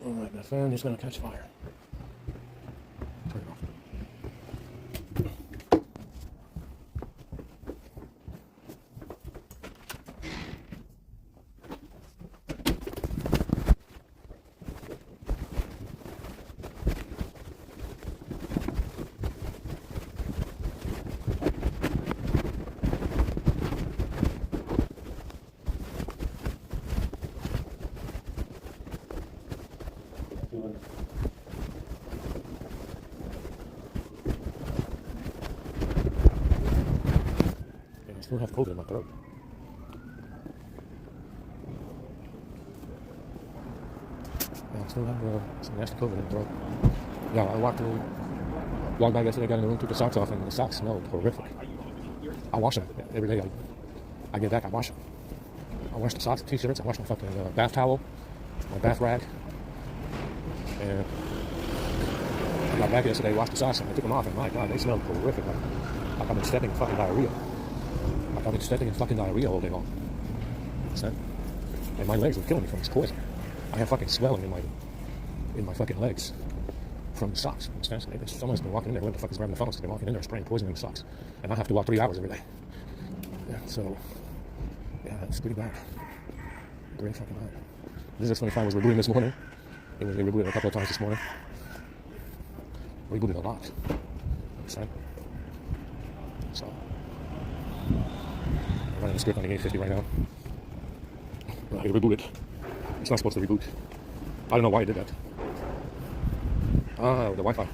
Alright, the fan is going to catch fire. Turn it off. I still have COVID in my throat. Yeah, I still have some nasty COVID in my throat. Yeah, I walked by yesterday, got in the room, took the socks off, and the socks smelled horrific. I wash them every day. I get back, I wash them. I wash the socks, the t-shirts, I wash my fucking bath towel, my bath rag. And I got back yesterday, washed the socks, and I took them off, and my God, they smelled horrific. Like I've been stepping in fucking diarrhea. I've been stepping in fucking diarrhea all day long. And my legs were killing me from this poison. I have fucking swelling in my fucking legs from the socks. Someone's been walking in there. What the fuck is grabbing the phones? They're walking in there spraying poison in the socks. And I have to walk 3 hours every day. Yeah, so, yeah, it's pretty bad. Great fucking bad. This is 25 was rebooting this morning. They rebooted a couple of times this morning. Rebooted a lot. So, I'm running the script on the 850 right now. I reboot it. It's not supposed to reboot. I don't know why it did that. Ah, the Wi-Fi. I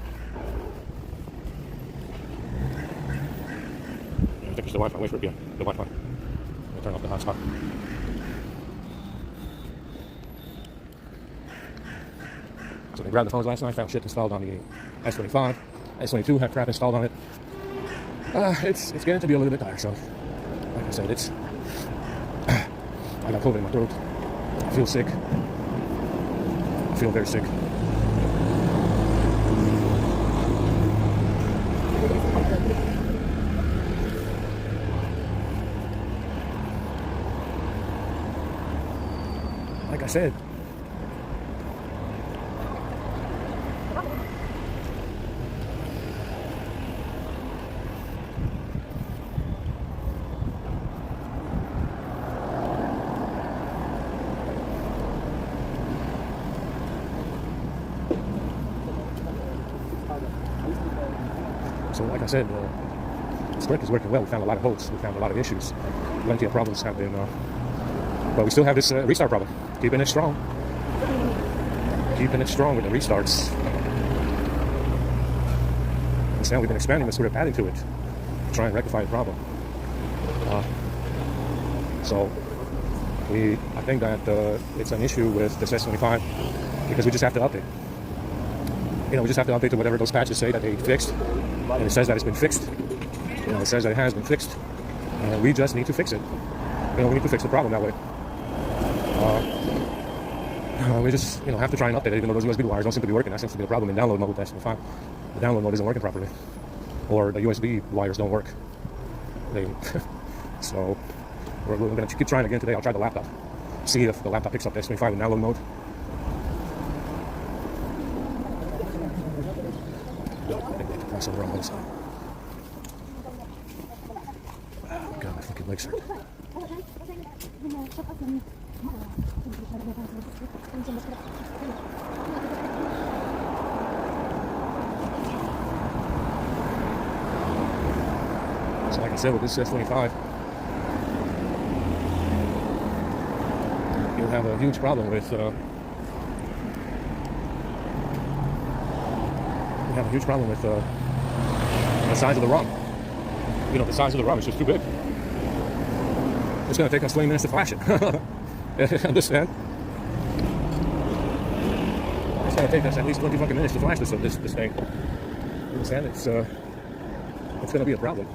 think it's the Wi-Fi. Wait for it. Yeah, the Wi-Fi. I'll turn off the hotspot. So they grabbed the phones last night, found shit installed on the S25. S22 had crap installed on it. It's getting to be a little bit tiresome. Like I said, I got COVID in my throat. I feel sick. I feel very sick. Like I said, the script is working well. We found a lot of holes. We found a lot of issues. Plenty of problems have been, but we still have this restart problem. Keeping it strong. Keeping it strong with the restarts. And now we've been expanding this, sort of adding to it, to try and rectify the problem. So I think that it's an issue with this S25 because we just have to update. We just have to update to whatever those patches say that they fixed. And it says that it's been fixed. It says that it has been fixed. We just need to fix it. We need to fix the problem that way. We just, have to try and update it, even though those USB wires don't seem to be working. That seems to be the problem in download mode with S25. The download mode isn't working properly. Or the USB wires don't work. So, we're going to keep trying again today. I'll try the laptop. See if the laptop picks up the S25 in download mode. That's over on the other side. God, my fucking legs hurt. So like I said, with this S25, you'll have a huge problem with the size of the ROM. The size of the ROM is just too big. It's going to take us 20 minutes to flash it. Understand? It's going to take us at least 20 fucking minutes to flash this thing. Understand? It's going to be a problem.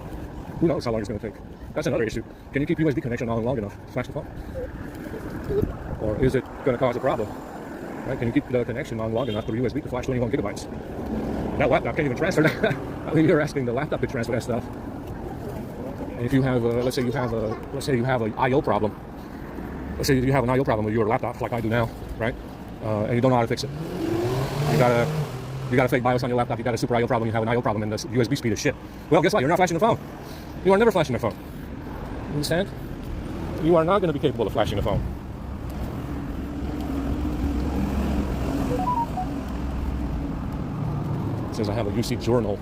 Who knows how long it's going to take? That's another issue. Can you keep USB connection on long enough to flash the phone? Or is it going to cause a problem? Right? Can you keep the connection on long enough for USB to flash 21 gigabytes? That laptop can't even transfer that. I mean, you're asking the laptop to transfer that stuff. And if you have, let's say you have an I/O problem. Let's say you have an I/O problem with your laptop, like I do now, right? and you don't know how to fix it. You got a fake BIOS on your laptop, you got a super I/O problem, you have an I/O problem, and the USB speed is shit. Well, guess what? You're not flashing the phone. You are never flashing the phone. You understand? You are not going to be capable of flashing the phone. It says I have a UC journal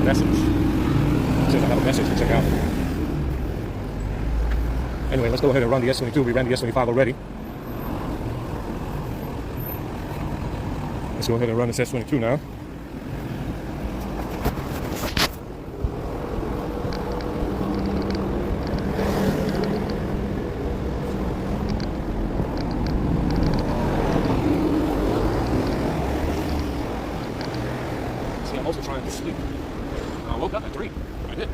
message. It says I have a message to check out. Anyway, let's go ahead and run the S22. We ran the S25 already. Let's go ahead and run this S22 now. See, I'm also trying to sleep. I woke up at 3. I did.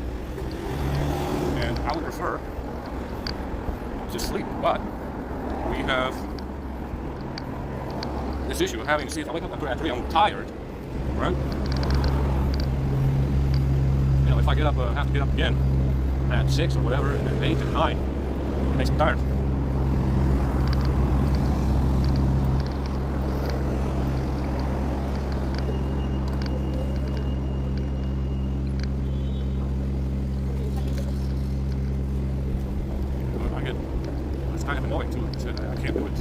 And I would prefer to sleep, but we have this issue of having to see if I wake up at 3, I'm tired, right? You know, if I get up, have to get up again at 6 or whatever, and then 8 and 9, it makes me tired. It's kind of annoying too, because I can't do it.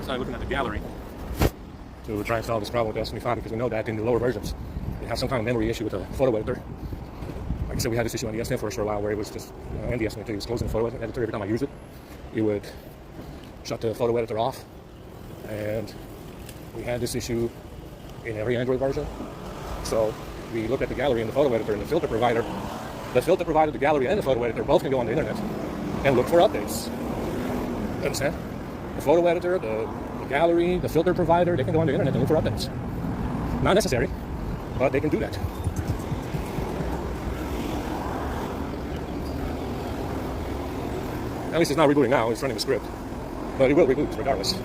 started looking at the gallery to try and solve this problem with the S25, because we know that in the lower versions it has some kind of memory issue with the photo editor. Like I said, we had this issue on the S10 for a short while where it was just, and the S22 was closing the photo editor. Every time I use it, it would shut the photo editor off. And we had this issue in every Android version. So we looked at the gallery and the photo editor and the filter provider. The filter provider, the gallery, and the photo editor both can go on the internet and look for updates. Understand? The photo editor, the gallery, the filter provider, they can go on the internet and look for updates. Not necessary, but they can do that. At least it's not rebooting now, it's running the script. But it will reboot regardless.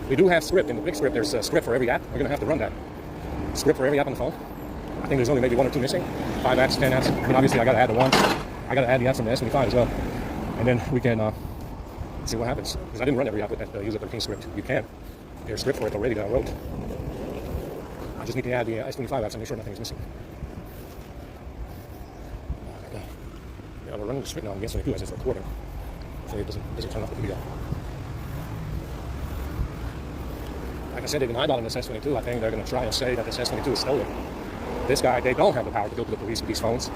We do have script. In the big script, there's a script for every app. We're going to have to run that. Script for every app on the phone. I think there's only maybe 1 or 2 missing. 5 apps, 10 apps. I mean, obviously, I got to add the ones. I got to add the apps from the S25 as well. And then we can see what happens. Because I didn't run every app with that user 13 script. You can. There's a script for it already that I wrote. I just need to add the S25 apps and make sure nothing is missing. Yeah, we're running the script now on the S22 as it's recording. So it doesn't turn off the video. Like I said, they've been eyeballing this S22. I think they're going to try and say that this S22 is stolen. This guy, they don't have the power to go to the police with these phones.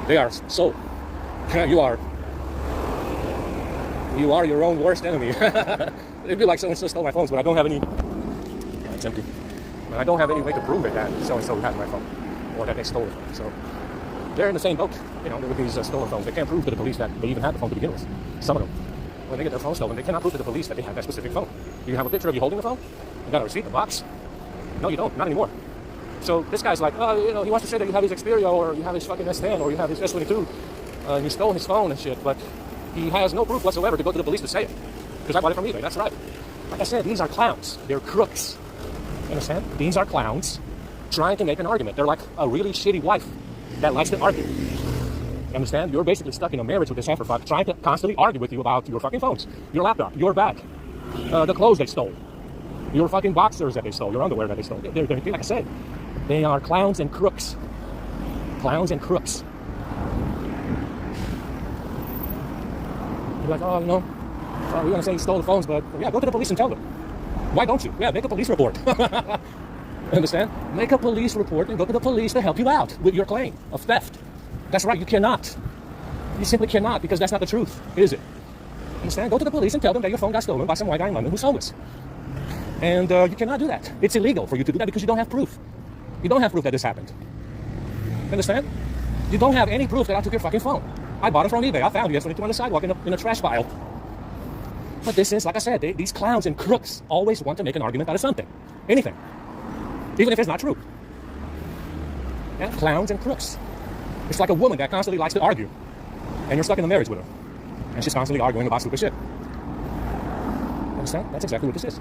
They are sold. You are your own worst enemy. It'd be like so-and-so stole my phones, but I don't have any. Yeah, it's empty. But I don't have any way to prove it that so-and-so has my phone, or that they stole it. So they're in the same boat, with these stolen phones. They can't prove to the police that they even had the phone to begin with. Some of them, when they get their phone stolen, they cannot prove to the police that they have that specific phone. Do you have a picture of you holding the phone? You got a receipt in the box? No, you don't. Not anymore. So this guy's like, he wants to say that you have his Xperia, or you have his fucking S10, or you have his S22, and you stole his phone and shit, but he has no proof whatsoever to go to the police to say it. Because I bought it from eBay, that's right. Like I said, these are clowns. They're crooks. You understand? These are clowns trying to make an argument. They're like a really shitty wife that likes to argue. You understand? You're basically stuck in a marriage with this heifer fuck, trying to constantly argue with you about your fucking phones, your laptop, your bag, the clothes they stole, your fucking boxers that they stole, your underwear that they stole. They're like I said, they are clowns and crooks. Clowns and crooks. You're like, we're going to say he stole the phones, but yeah, go to the police and tell them. Why don't you? Yeah, make a police report. Understand? Make a police report and go to the police to help you out with your claim of theft. That's right, you cannot You simply cannot, because that's not the truth, is it? Understand? Go to the police and tell them that your phone got stolen by some white guy in London who's homeless. And you cannot do that. It's illegal for you to do that because you don't have proof. You don't have proof that this happened. Understand? You don't have any proof that I took your fucking phone. I bought it from eBay. I found it yesterday on the sidewalk in a trash pile. But this is, like I said, these clowns and crooks always want to make an argument out of something. Anything. Even if it's not true. Yeah, clowns and crooks. It's like a woman that constantly likes to argue. And you're stuck in a marriage with her. And she's constantly arguing about stupid shit. Understand? That's exactly what this is.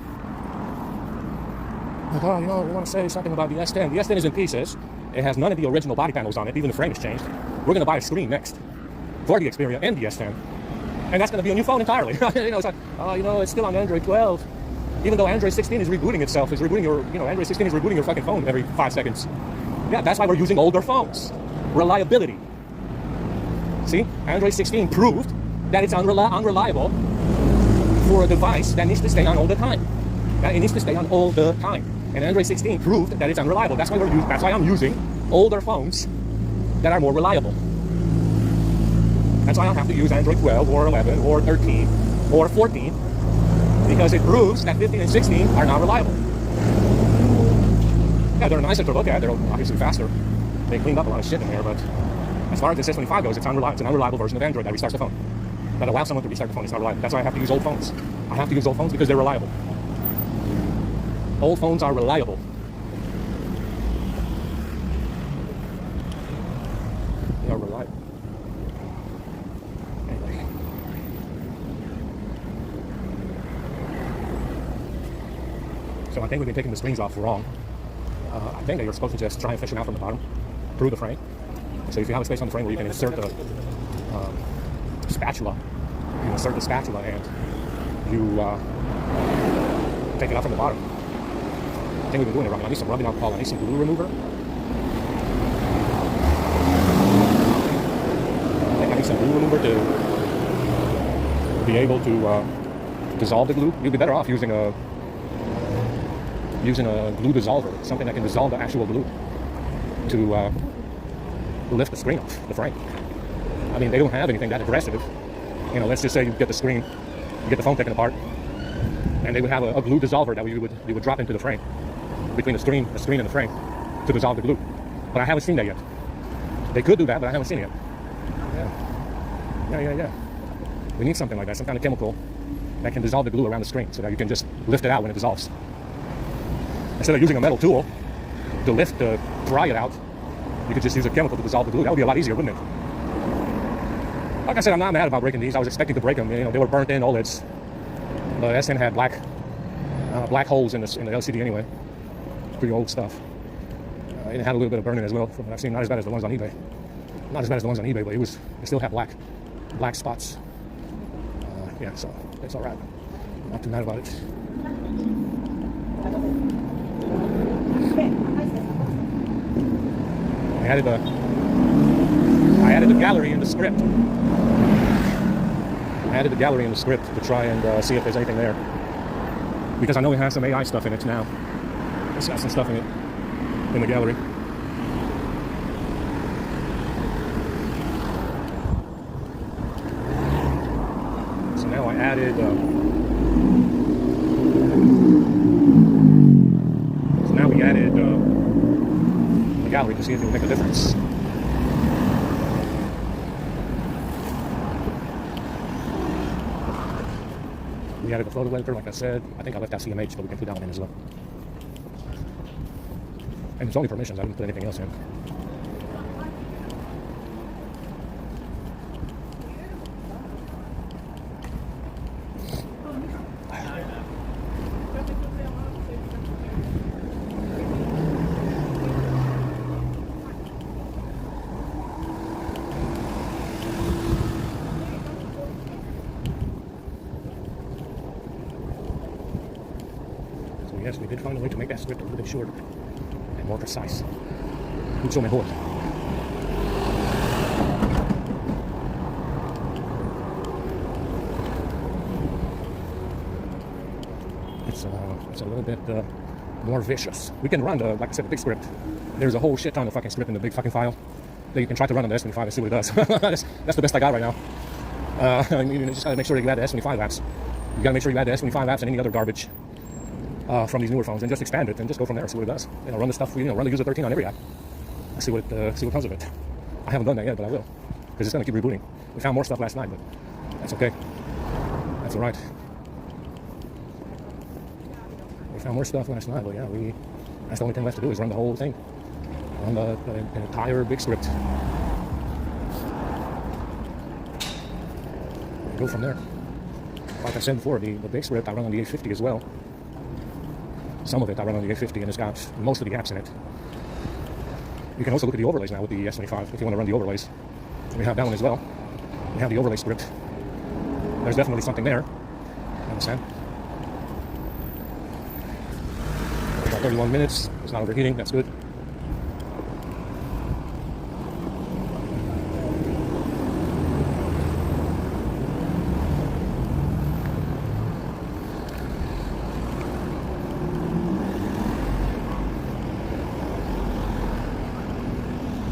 Like, oh, you know, we want to say something about the S10. The S10 is in pieces. It has none of the original body panels on it. Even the frame is changed. We're going to buy a screen next for the Xperia and the S10. And that's going to be a new phone entirely. You know, it's like, oh, you know, it's still on Android 12. Even though Android 16 is rebooting itself, Android 16 is rebooting your fucking phone every 5 seconds. Yeah, that's why we're using older phones. Reliability. See, Android 16 proved that it's unreliable for a device that needs to stay on all the time. It needs to stay on all the time. And Android 16 proved that it's unreliable. That's why I'm using older phones that are more reliable. That's why I don't have to use Android 12 or 11 or 13 or 14, because it proves that 15 and 16 are not reliable. Yeah, they're nicer to look at. They're obviously faster. They cleaned up a lot of shit in there, but as far as the S25 goes, it's an unreliable version of Android that restarts the phone. That allows someone to restart the phone. It's not reliable. That's why I have to use old phones. I have to use old phones because they're reliable. Old phones are reliable. They are reliable. Anyway. So I think we've been taking the screens off wrong. I think that you're supposed to just try and fish them out from the bottom through the frame. So if you have a space on the frame where you can insert the spatula, you insert the spatula and you take it out from the bottom. I think we've been doing it wrong. I need some rubbing alcohol. I need some glue remover. I think I need some glue remover to be able to dissolve the glue. You'd be better off using a glue dissolver, something that can dissolve the actual glue to lift the screen off the frame. I mean, they don't have anything that aggressive. You know, let's just say you get the screen, you get the phone taken apart, and they would have a glue dissolver that you would drop into the frame, between the screen and the frame, to dissolve the glue. But I haven't seen that yet. They could do that, but I haven't seen it yet. Yeah. We need something like that, some kind of chemical that can dissolve the glue around the screen so that you can just lift it out when it dissolves. Instead of using a metal tool to pry it out, you could just use a chemical to dissolve the glue. That would be a lot easier, wouldn't it? Like I said, I'm not mad about breaking these. I was expecting to break them. You know, they were burnt in OLEDs. The S10 had black holes in the LCD anyway. Pretty old stuff. It had a little bit of burning as well, from what I've seen. Not as bad as the ones on eBay. Not as bad as the ones on eBay, but it still had black spots. Yeah, so it's all right. I'm not too mad about it. I added the gallery in the script. I added the gallery in the script to try and see if there's anything there, because I know it has some AI stuff in it now. It's got some stuff in it in the gallery. So now I added. So now we added the gallery to see if it would make a difference. We added the photo editor, like I said. I think I left out CMH, but we can put that one in as well. And it's only permissions. I didn't put anything else in. Yes, we did find a way to make that script a little bit shorter and more precise. Mucho mejor. It's a little bit more vicious. We can run like I said, the big script. There's a whole shit ton of fucking script in the big fucking file. that you can try to run on the S25 and see what it does. That's the best I got right now. You just gotta make sure that you add the S25 apps. You gotta make sure you add the S25 apps and any other garbage from these newer phones, and just expand it and just go from there. See what it does. Run the stuff. Run the user 13 on every app. See what comes of it. I haven't done that yet, but I will, because it's gonna keep rebooting. We found more stuff last night, but that's okay. That's all right. We found more stuff last night, but yeah, that's the only thing left to do is run the whole thing. Run the entire big script. And go from there. Like I said before, the big script I run on the 850 as well. Some of it I run on the 850, and it's got most of the apps in it. You can also look at the overlays now with the S25 if you want to run the overlays. We have that one as well. We have the overlay script. There's definitely something there. Understand? About 31 minutes. It's not overheating. That's good.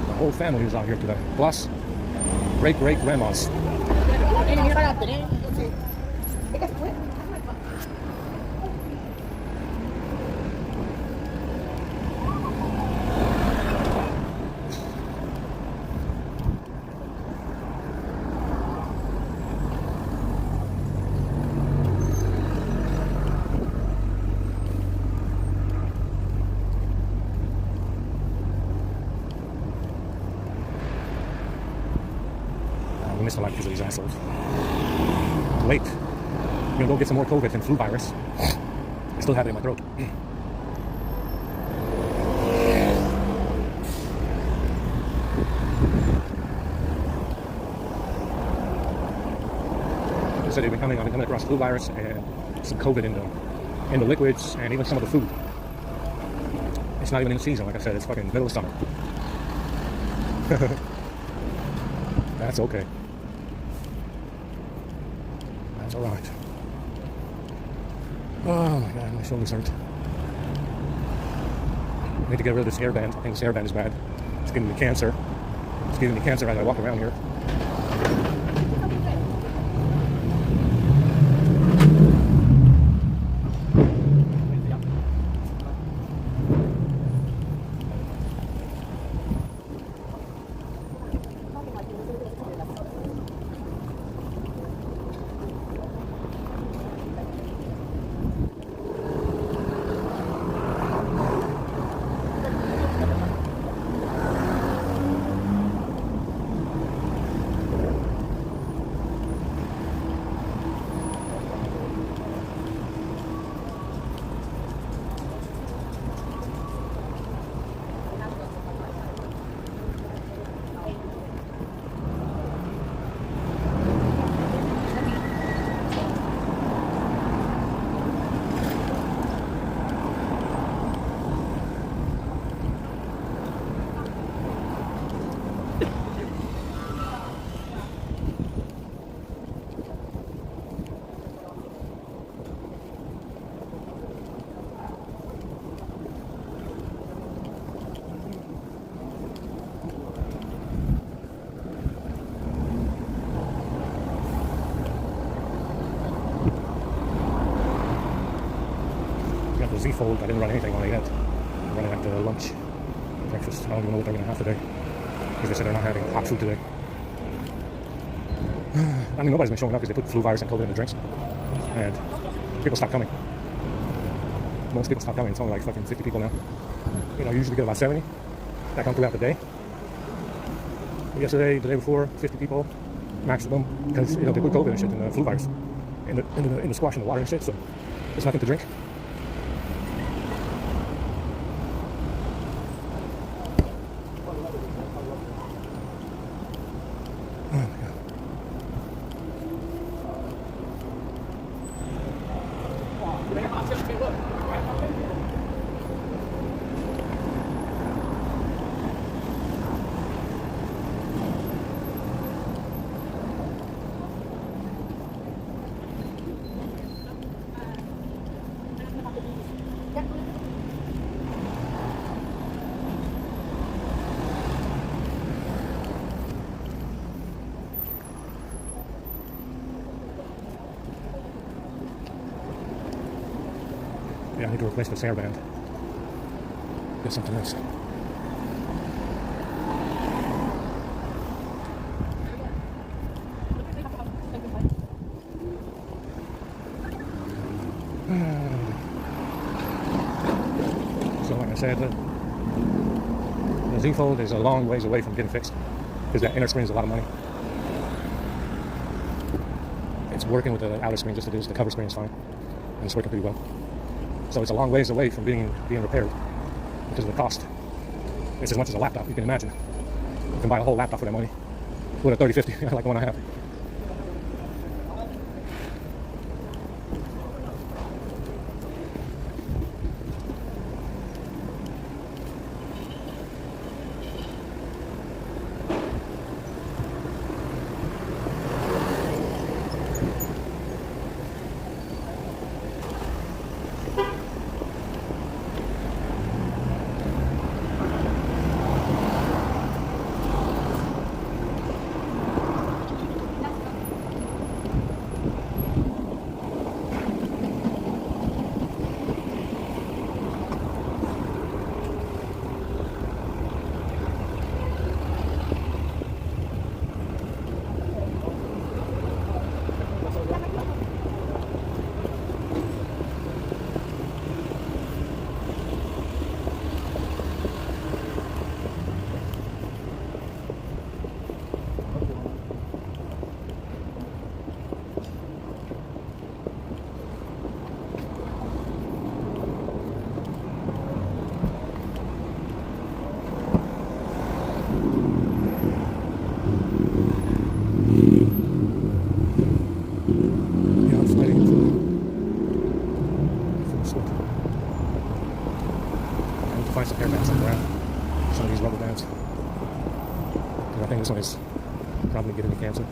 The whole family is out here today. Plus, great-great-grandmas. We missed a lot because of these assholes. Late. I'm gonna go get some more COVID and flu virus. I still have it in my throat. So I've been coming across flu virus and some COVID in the liquids and even some of the food. It's not even in season, like I said. It's fucking middle of summer. That's okay. That's all right. Oh my god, my shoulders hurt. I need to get rid of this hairband. I think this hairband is bad. It's giving me cancer. It's giving me cancer as I walk around here. The Z Fold, I didn't run anything on it yet. I'm running at lunch, breakfast. I don't even know what they're going to have today, because they said they're not having hot food today. I mean, nobody's been showing up because they put flu virus and COVID in the drinks, and people stopped coming. Most people stopped coming. It's only like fucking 50 people now. You usually get about 70 that come throughout the day. Yesterday, the day before, 50 people maximum, because they put COVID and shit and flu virus in the squash and the water and shit, so there's nothing to drink. Yeah, I need to replace this hairband. Get something else. So like I said, the Z-Fold is a long ways away from getting fixed because that inner screen is a lot of money. It's working with the outer screen just as it is. The cover screen is fine, and it's working pretty well. So it's a long ways away from being repaired because of the cost. It's as much as a laptop, you can imagine. You can buy a whole laptop for that money. With a 3050, like the one I have. Find some hairbands on the ground. Some of these rubber bands. Because I think this one is probably giving me cancer.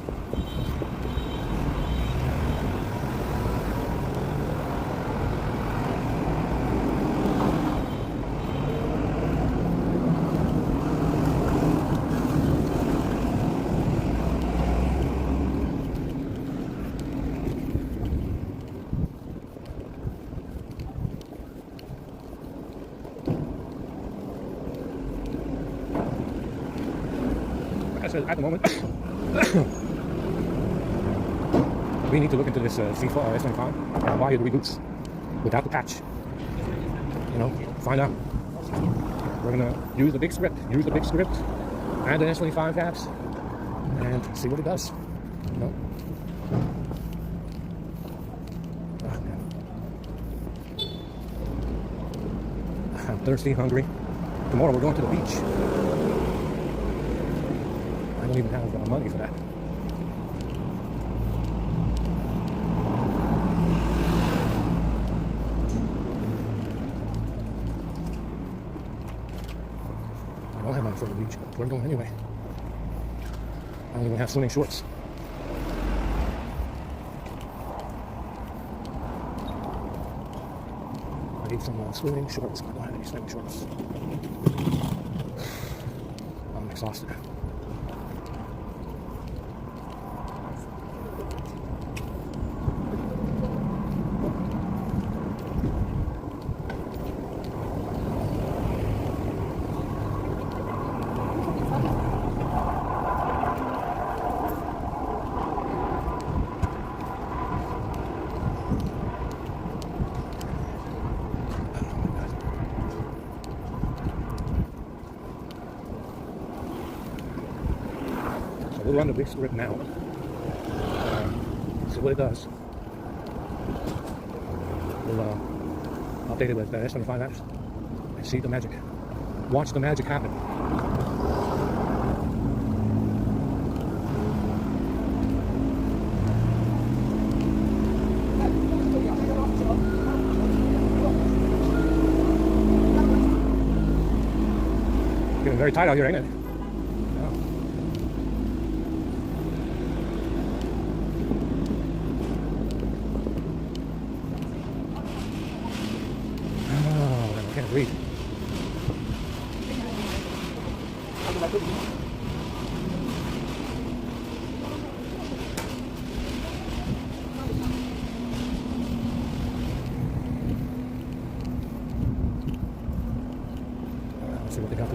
At the moment, we need to look into this C4 S25 and why it reboots without the patch. You know, find out. We're gonna use the big script, add the S25 apps, and see what it does. You know. I'm thirsty, hungry. Tomorrow we're going to the beach. I don't even have money for that. I don't have money for the beach, but we're going anyway. I don't even have swimming shorts. I need some swimming shorts. I don't have any swimming shorts. I'm exhausted. We'll run the big script now. See what it does. We'll update it with the S25 apps and see the magic. Watch the magic happen. Getting very tight out here, ain't it? I can't breathe.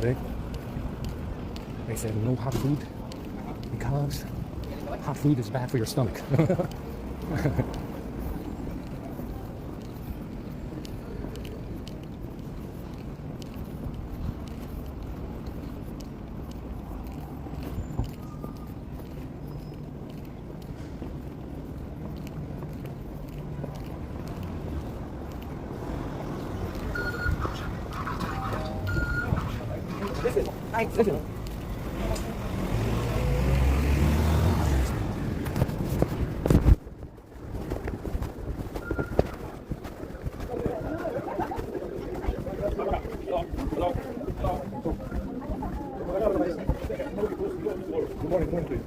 today. They said no hot food because hot food is bad for your stomach. Listen. Good morning, please.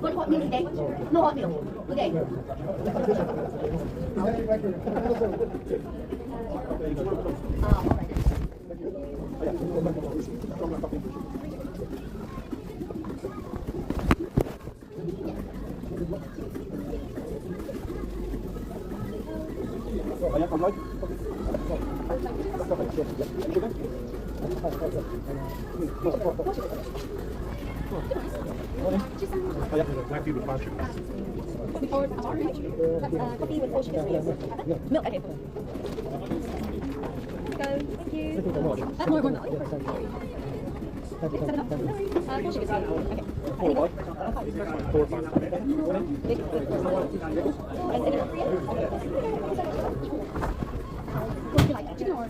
Good hot milk today. No hot milk. Okay. Black tea with brown sugar. Or coffee with full sugar. Milk, okay. Go. Thank you. More milk. 7 up. Full sugar. Okay. Four or five. And 7 up. What would you like? Chicken or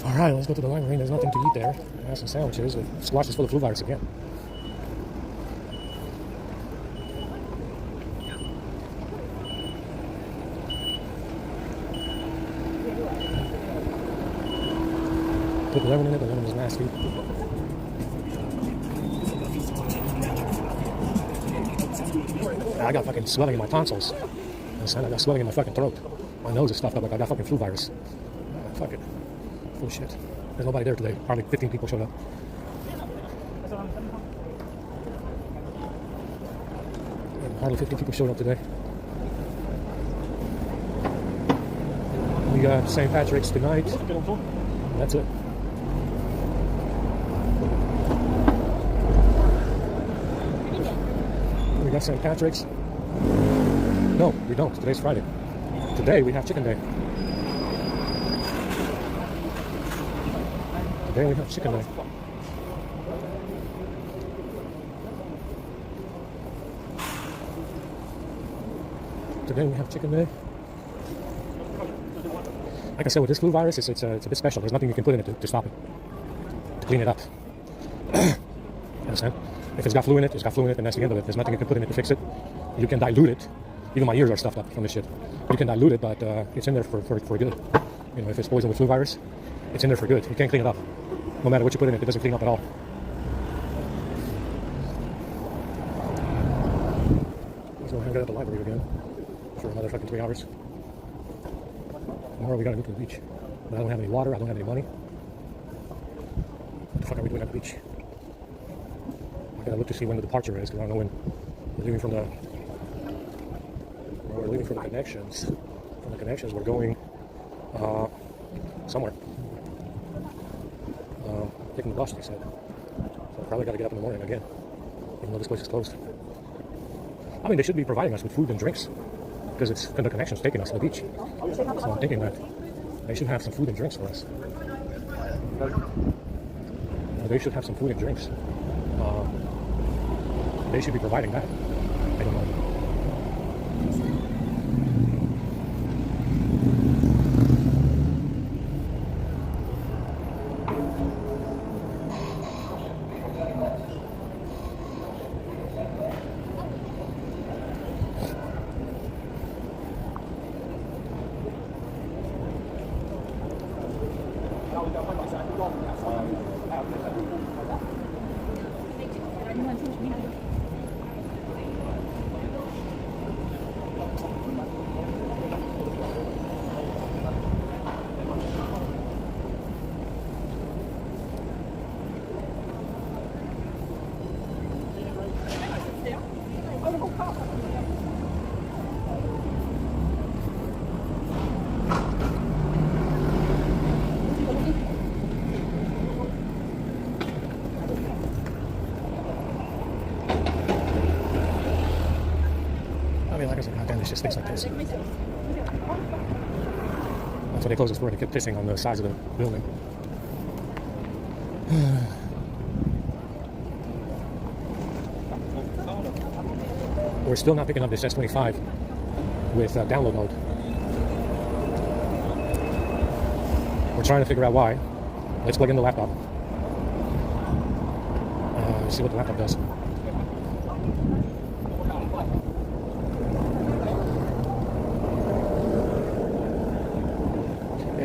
Alright, let's go to the library. There's nothing to eat there. I have some sandwiches. The squash is full of flu virus again. put lemon in it. The lemon is nasty. I got fucking swelling in my tonsils. I got swelling in my fucking throat. My nose is stuffed up like I got fucking flu virus. Fuck it. Full shit. There's nobody there today. Hardly 15 people showed up. Hardly 15 people showed up today. We got St. Patrick's tonight. That's it. We got St. Patrick's. No, we don't. Today's Friday. Today we have chicken day. Today we have chicken day. Today we have chicken day. Like I said, with this flu virus, it's a bit special. There's nothing you can put in it to stop it, to clean it up. You understand? If it's got flu in it, it's got flu in it, and that's the end of it. There's nothing you can put in it to fix it. You can dilute it. Even my ears are stuffed up from this shit. You can dilute it, but it's in there for good. You know, if it's poisoned with flu virus, it's in there for good. You can't clean it up. No matter what you put in it, it doesn't clean up at all. So we're gonna go at the library again for another fucking 3 hours. Tomorrow we gotta go to the beach. But I don't have any water, I don't have any money. What the fuck are we doing at the beach? I gotta look to see when the departure is, because I don't know when we're leaving from the connections. From the connections we're going somewhere. Taking the bus, they said. So I probably gotta get up in the morning again, even though this place is closed. I mean, they should be providing us with food and drinks, because it's the connection's taking us to the beach. So I'm thinking that they should have some food and drinks for us. They should have some food and drinks. They should be providing that. I don't know. Like I said, goddamn, this just stinks like this. That's why they closed this door. They kept pissing on the sides of the building. We're still not picking up this S25 with download mode. We're trying to figure out why. Let's plug in the laptop. See what the laptop does.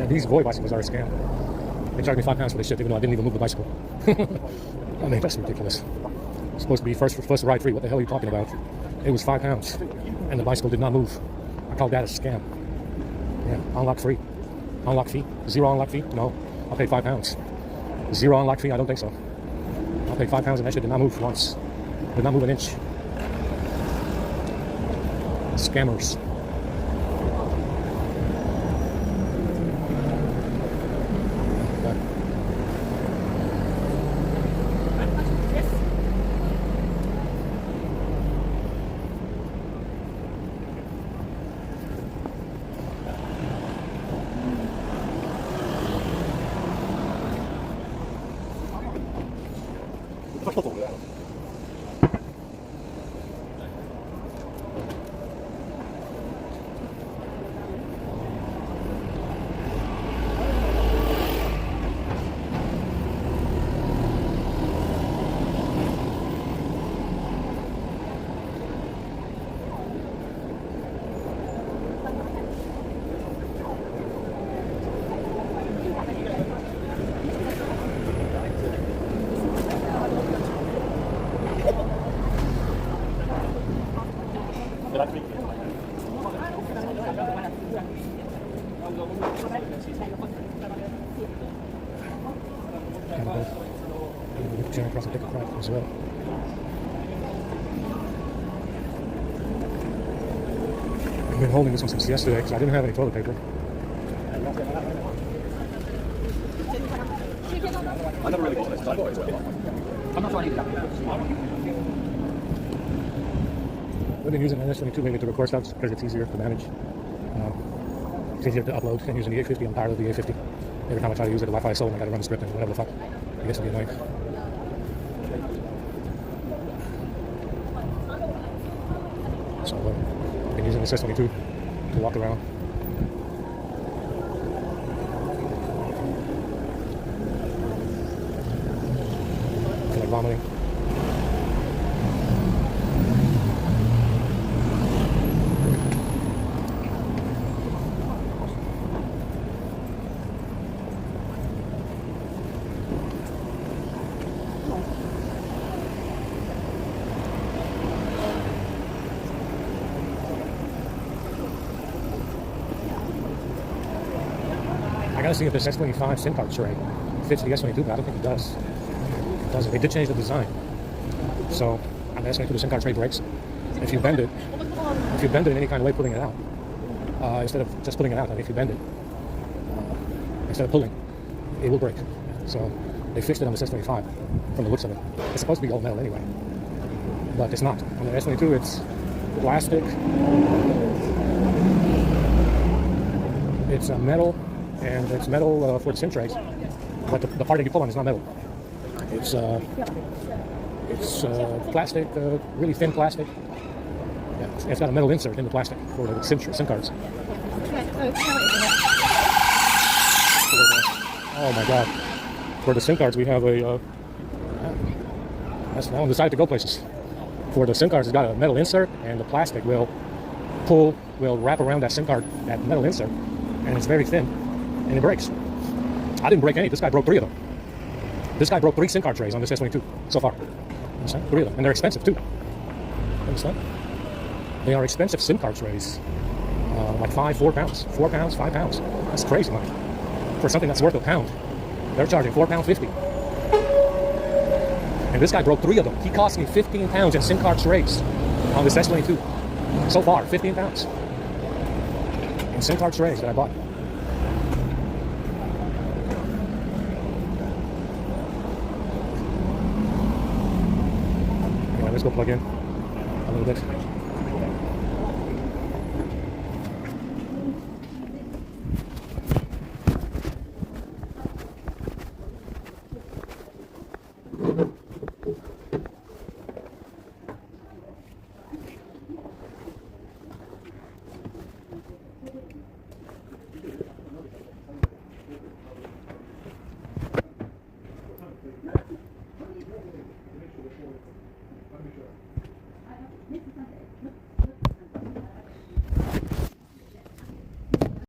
These Voy bicycles are a scam. They charged me £5 for this shit, even though I didn't even move the bicycle. I mean, that's ridiculous. It's supposed to be first ride free. What the hell are you talking about? It was £5, and the bicycle did not move. I call that a scam. Yeah, unlock free. Unlock fee? Zero unlock fee? No, I'll pay £5. Zero unlock fee? I don't think so. I paid £5 and that shit did not move once. Did not move an inch. Scammers. kind of both. And Jan across the dick crack as well. I've been holding this one since yesterday because I didn't have any toilet paper. I never really go to this. I'm not trying to I've been using NS22 mainly to record stuff because it's easier to manage. It's easier to upload than using the 850. I'm tired of the 850. Every time I try to use it, the Wi-Fi is slow and I gotta run the script and whatever the fuck. It gets to be annoying. So I've been using the NS22 to walk around. I feel like vomiting. I gotta see if this S25 SIM card tray fits the S22, but I don't think it does. It doesn't. They did change the design. So on the S22, the SIM card tray breaks. If you bend it in any kind of way, pulling it out, instead of just pulling it out, if you bend it, instead of pulling, it will break. So they fixed it on the S25 from the looks of it. It's supposed to be all metal anyway, but it's not. On the S22, it's plastic. It's metal. And it's metal for the SIM trays, but the part that you pull on is not metal. It's plastic, really thin plastic. Yeah, it's got a metal insert in the plastic for the SIM cards. Oh my god! For the SIM cards, we have a. That's now on the side to go places. For the SIM cards, it's got a metal insert, and the plastic will wrap around that SIM card, that metal insert, and it's very thin. And it breaks. I didn't break any. This guy broke 3 of them. This guy broke 3 SIM card trays on this S22 so far. Understand? 3 of them. And they're expensive too. Understand? They are expensive SIM card trays. Like 4 pounds. 4 pounds, 5 pounds. That's crazy money. For something that's worth £1, they're charging £4.50. And this guy broke 3 of them. He cost me £15 in SIM card trays on this S22. So far, £15 in SIM card trays that I bought. Let's go plug in a little bit.